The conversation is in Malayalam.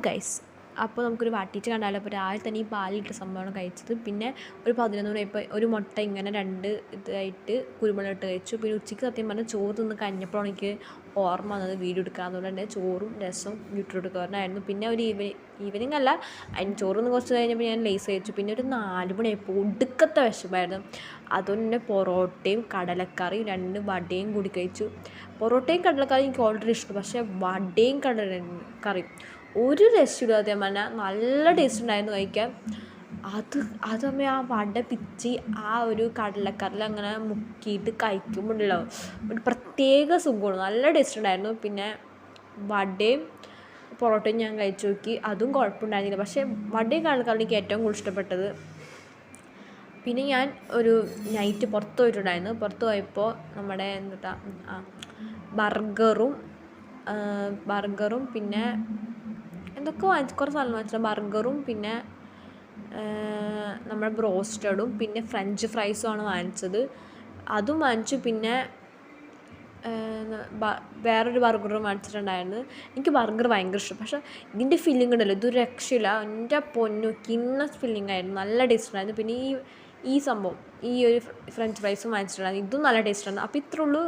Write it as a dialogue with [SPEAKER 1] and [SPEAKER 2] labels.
[SPEAKER 1] ഗൈസ്, അപ്പോൾ നമുക്കൊരു വാട്ടിച്ച് കണ്ടാലോ. അപ്പോൾ രാവിലെ തന്നെ ഈ പാലിട്ട സംഭവമാണ് കഴിച്ചത്. പിന്നെ ഒരു 11 മണിയായപ്പോൾ ഒരു മുട്ട ഇങ്ങനെ 2 ഇതായിട്ട് കുരുമുളക് ഇട്ട് കഴിച്ചു. പിന്നെ ഉച്ചയ്ക്ക് സത്യം പറഞ്ഞാൽ ചോറ് തിന്ന് കഴിഞ്ഞപ്പോഴാണ് എനിക്ക് ഓർമ്മ വന്നത് വീഡിയോ എടുക്കാമെന്നുകൊണ്ട് തന്നെ ചോറും രസവും ബീട്രൂട്ട് തോരനായിരുന്നു. പിന്നെ ഒരു ഈവനിങ് അല്ല, അതിന് ചോറൊന്ന് കുറച്ച് കഴിഞ്ഞപ്പോൾ ഞാൻ ലേസ് കഴിച്ചു. പിന്നെ ഒരു 4 മണിയായപ്പോൾ ഒടുക്കത്തെ വിശപ്പായിരുന്നു. അതുകൊണ്ട് തന്നെ പൊറോട്ടയും കടലക്കറിയും 2 വടയും കൂടി കഴിച്ചു. പൊറോട്ടയും കടലക്കറിയും എനിക്ക് ഓൾറെഡി ഇഷ്ടം, പക്ഷേ വടയും കടലക്കറിയും ഒരു രക്ഷയില്ലാതെ പറഞ്ഞാൽ നല്ല ടേസ്റ്റ് ഉണ്ടായിരുന്നു കഴിക്കാൻ. അതമ്മ ആ വട പിച്ചി ആ ഒരു കടലക്കറിൽ അങ്ങനെ മുക്കിയിട്ട് കഴിക്കുമ്പോഴല്ലോ ഒരു പ്രത്യേക സുഖമാണ്, നല്ല ടേസ്റ്റ് ഉണ്ടായിരുന്നു. പിന്നെ വടയും പൊറോട്ടയും ഞാൻ കഴിച്ചു നോക്കി, അതും കുഴപ്പമുണ്ടായിരുന്നില്ല. പക്ഷേ വടയും കടലക്കറിയും എനിക്ക് ഏറ്റവും കൂടുതൽ ഇഷ്ടപ്പെട്ടത്. പിന്നെ ഞാൻ ഒരു നൈറ്റ് പുറത്ത് പോയിട്ടുണ്ടായിരുന്നു. പുറത്ത് പോയപ്പോൾ നമ്മുടെ ബർഗറും പിന്നെ എന്തൊക്കെ കുറേ സാധനം വാങ്ങിച്ചിട്ട് ബർഗറും പിന്നെ നമ്മുടെ ബ്രോസ്റ്റഡും പിന്നെ ഫ്രഞ്ച് ഫ്രൈസുമാണ് വാങ്ങിച്ചത്. അതും വാങ്ങിച്ചു. പിന്നെ വേറൊരു ബർഗറും വാങ്ങിച്ചിട്ടുണ്ടായിരുന്നു. എനിക്ക് ബർഗർ ഭയങ്കര ഇഷ്ടം, പക്ഷേ ഇതിൻ്റെ ഫില്ലിംഗ് ഉണ്ടല്ലോ, ഇതൊരു രക്ഷയില്ല. എൻ്റെ പൊന്നു കിണ്ണ ഫില്ലിംഗ് ആയിരുന്നു, നല്ല ടേസ്റ്റ് ഉണ്ടായിരുന്നു. പിന്നെ ഈ സംഭവം ഈ ഒരു ഫ്രഞ്ച് ഫ്രൈസും വാങ്ങിച്ചിട്ടുണ്ടായിരുന്നു, ഇതും നല്ല ടേസ്റ്റ് ആണ്. അപ്പോൾ ഇത്രേ ഉള്ളൂ.